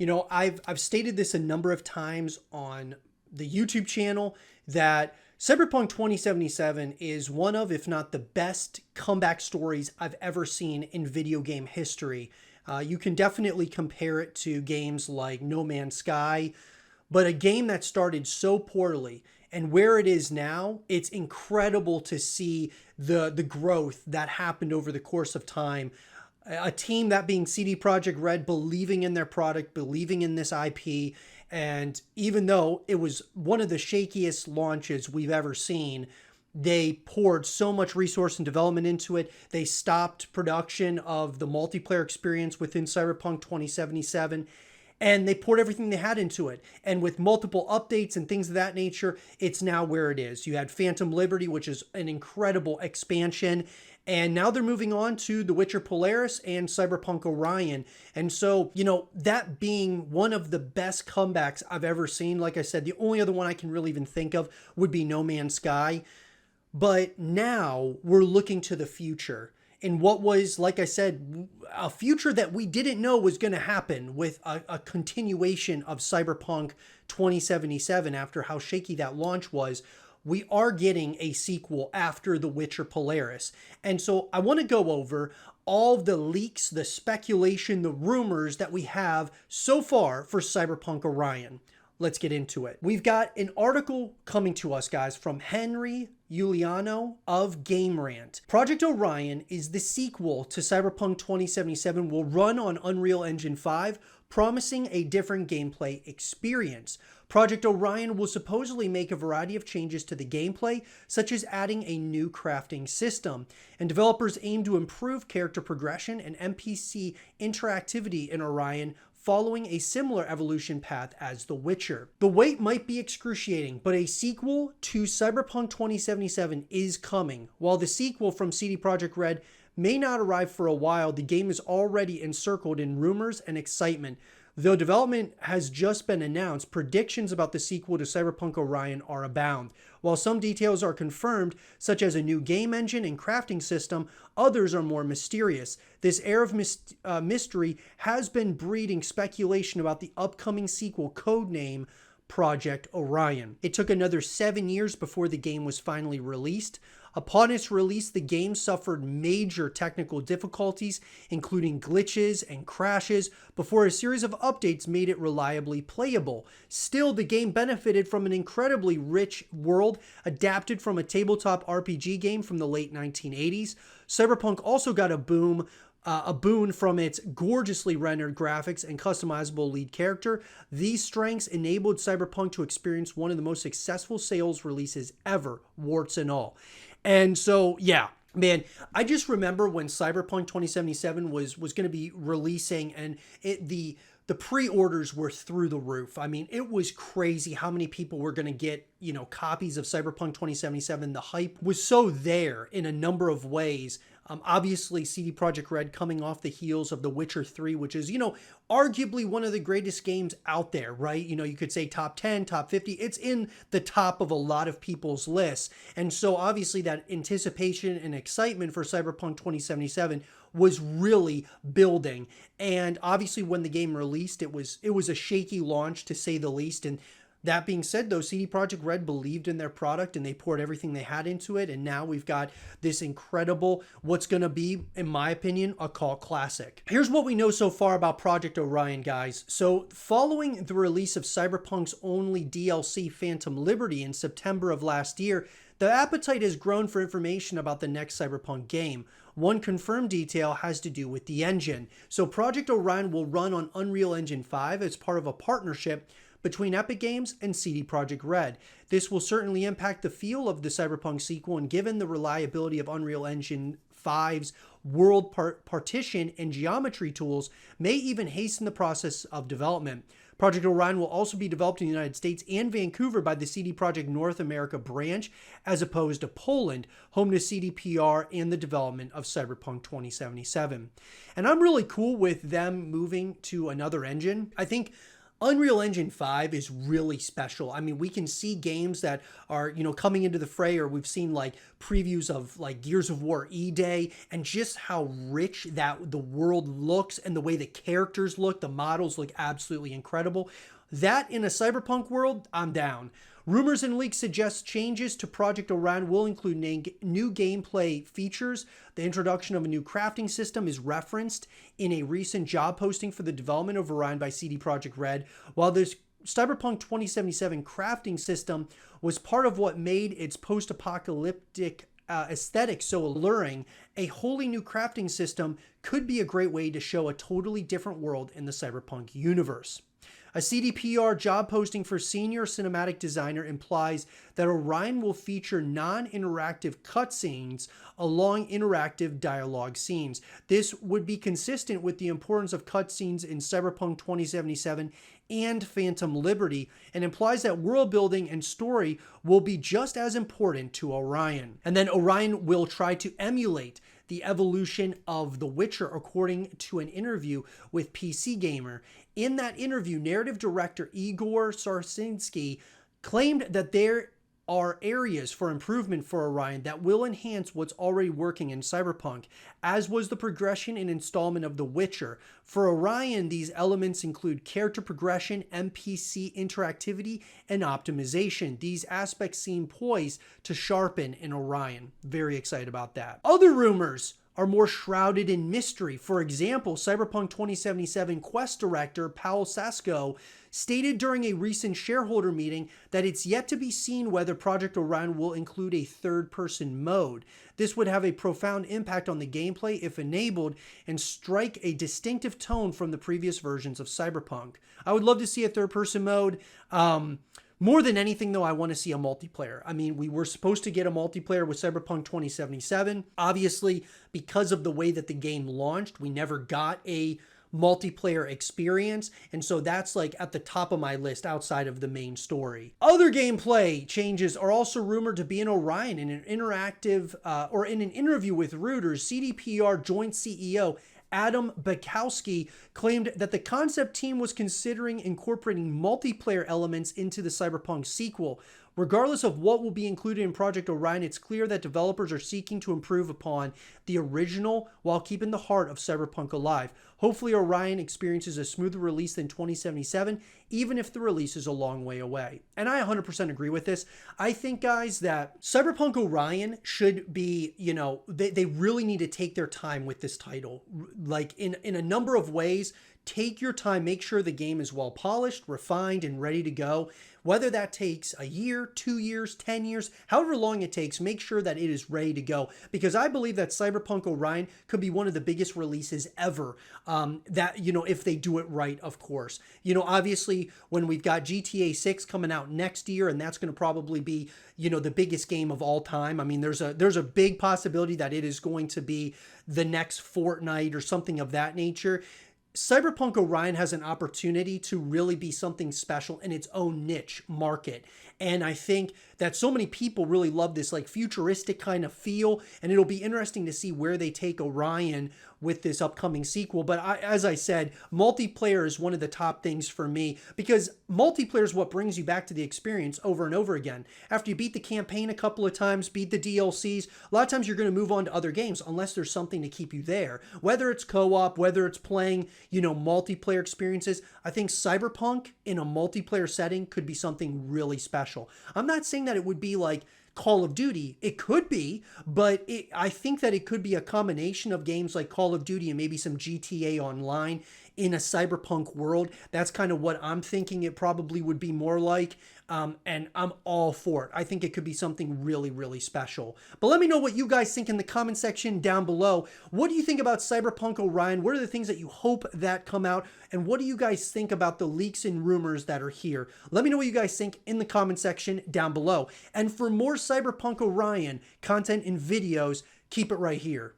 You know, I've stated this a number of times on the YouTube channel that Cyberpunk 2077 is one of, if not the best comeback stories I've ever seen in video game history. You can definitely compare it to games like No Man's Sky, but a game that started so poorly and where it is now, it's incredible to see the growth that happened over the course of time. A team, that being CD Projekt Red, believing in their product, believing in this IP, and even though it was one of the shakiest launches we've ever seen, they poured so much resource and development into it. They stopped production of the multiplayer experience within Cyberpunk 2077, and they poured everything they had into it. And with multiple updates and things of that nature, it's now where it is. You had Phantom Liberty, which is an incredible expansion. And now they're moving on to The Witcher Polaris and Cyberpunk Orion. And so, you know, that being one of the best comebacks I've ever seen, like I said, the only other one I can really even think of would be No Man's Sky. But now we're looking to the future. In what was, like I said, a future that we didn't know was going to happen with a continuation of Cyberpunk 2077 after how shaky that launch was. We are getting a sequel after The Witcher Polaris. And so I want to go over all the leaks, the speculation, the rumors that we have so far for Cyberpunk Orion. Let's get into it. We've got an article coming to us, guys, from Henry Giuliano of Game Rant. Project Orion is the sequel to Cyberpunk 2077, will run on Unreal Engine 5, promising a different gameplay experience. Project Orion will supposedly make a variety of changes to the gameplay, such as adding a new crafting system, and developers aim to improve character progression and NPC interactivity in Orion, following a similar evolution path as The Witcher. The wait might be excruciating, but a sequel to Cyberpunk 2077 is coming. While the sequel from CD Projekt Red may not arrive for a while, the game is already encircled in rumors and excitement. Though development has just been announced, predictions about the sequel to Cyberpunk Orion are abound. While some details are confirmed, such as a new game engine and crafting system, others are more mysterious. This air of mystery has been breeding speculation about the upcoming sequel, codename Project Orion. It took another 7 years before the game was finally released. Upon its release, the game suffered major technical difficulties, including glitches and crashes, before a series of updates made it reliably playable. Still, the game benefited from an incredibly rich world adapted from a tabletop RPG game from the late 1980s. Cyberpunk also got a boon from its gorgeously rendered graphics and customizable lead character. These strengths enabled Cyberpunk to experience one of the most successful sales releases ever, warts and all. And so, yeah, man, I just remember when Cyberpunk 2077 was going to be releasing, and the pre-orders were through the roof. I mean, it was crazy how many people were going to get, you know, copies of Cyberpunk 2077. The hype was so there in a number of ways. Obviously, CD Projekt Red coming off the heels of The Witcher 3, which is, you know, arguably one of the greatest games out there, right? You know, you could say top 10, top 50. It's in the top of a lot of people's lists. And so obviously that anticipation and excitement for Cyberpunk 2077 was really building. And obviously when the game released, it was a shaky launch, to say the least. And that being said, though, CD Projekt Red believed in their product and they poured everything they had into it. And now we've got this incredible, what's going to be, in my opinion, a cult classic. Here's what we know so far about Project Orion, guys. So following the release of Cyberpunk's only DLC, Phantom Liberty, in September of last year, the appetite has grown for information about the next Cyberpunk game. One confirmed detail has to do with the engine. So Project Orion will run on Unreal Engine 5 as part of a partnership between Epic Games and CD Projekt Red. This will certainly impact the feel of the Cyberpunk sequel, and given the reliability of Unreal Engine 5's world partition and geometry tools, may even hasten the process of development. Project Orion will also be developed in the United States and Vancouver by the CD Projekt North America branch, as opposed to Poland, home to CDPR and the development of Cyberpunk 2077. And I'm really cool with them moving to another engine. I think Unreal Engine 5 is really special. I mean, we can see games that are, coming into the fray, or we've seen like previews of like Gears of War E-Day, and just how rich that the world looks and the way the characters look, the models look absolutely incredible. That in a cyberpunk world, I'm down. Rumors and leaks suggest changes to Project Orion will include new gameplay features. The introduction of a new crafting system is referenced in a recent job posting for the development of Orion by cdprojektred. While this Cyberpunk 2077 crafting system was part of what made its post-apocalyptic aesthetic so alluring, a wholly new crafting system could be a great way to show a totally different world in the cyberpunk universe. A CDPR job posting for senior cinematic designer implies that Orion will feature non-interactive cutscenes along interactive dialogue scenes. This would be consistent with the importance of cutscenes in Cyberpunk 2077 and Phantom Liberty, and implies that world building and story will be just as important to Orion. And then Orion will try to emulate the evolution of The Witcher, according to an interview with PC Gamer. In that interview, narrative director Igor Sarsinski claimed that there are areas for improvement for Orion that will enhance what's already working in Cyberpunk, as was the progression and installment of The Witcher. For Orion, these elements include character progression, NPC interactivity, and optimization. These aspects seem poised to sharpen in Orion. Very excited about that. Other rumors are more shrouded in mystery. For example, Cyberpunk 2077 Quest director Paul Sasko stated during a recent shareholder meeting that it's yet to be seen whether Project Orion will include a third-person mode. This would have a profound impact on the gameplay if enabled and strike a distinctive tone from the previous versions of Cyberpunk. I would love to see a third-person mode. More than anything, though, I want to see a multiplayer. I mean, we were supposed to get a multiplayer with Cyberpunk 2077. Obviously, because of the way that the game launched, we never got a multiplayer experience, and so that's like at the top of my list outside of the main story. Other gameplay changes are also rumored to be in Orion. In an interactive or in an interview with Reuters, CDPR joint CEO Adam Bukowski claimed that the concept team was considering incorporating multiplayer elements into the Cyberpunk sequel. Regardless of what will be included in Project Orion, it's clear that developers are seeking to improve upon the original while keeping the heart of Cyberpunk alive. Hopefully, Orion experiences a smoother release than 2077, even if the release is a long way away. And I 100% agree with this. I think, guys, that Cyberpunk Orion should be, they really need to take their time with this title. Like, in a number of ways, take your time, make sure the game is well polished, refined, and ready to go. Whether that takes a year, 2 years, 10 years, however long it takes, make sure that it is ready to go. Because I believe that Cyberpunk Orion could be one of the biggest releases ever. If they do it right, of course. Obviously, when we've got GTA 6 coming out next year, and that's going to probably be, the biggest game of all time. I mean, there's a big possibility that it is going to be the next Fortnite or something of that nature. Cyberpunk Orion has an opportunity to really be something special in its own niche market. And I think that so many people really love this like futuristic kind of feel, and it'll be interesting to see where they take Orion with this upcoming sequel. But as I said, multiplayer is one of the top things for me, because multiplayer is what brings you back to the experience over and over again. After you beat the campaign a couple of times, beat the DLCs, a lot of times you're going to move on to other games unless there's something to keep you there. Whether it's co-op, whether it's playing, multiplayer experiences, I think Cyberpunk in a multiplayer setting could be something really special. I'm not saying that it would be like Call of Duty. It could be, but I think that it could be a combination of games like Call of Duty and maybe some GTA Online in a cyberpunk world. That's kind of what I'm thinking it probably would be more like. And I'm all for it. I think it could be something really, really special. But let me know what you guys think in the comment section down below. What do you think about Cyberpunk Orion? What are the things that you hope that come out? And what do you guys think about the leaks and rumors that are here? Let me know what you guys think in the comment section down below. And for more Cyberpunk Orion content and videos, keep it right here.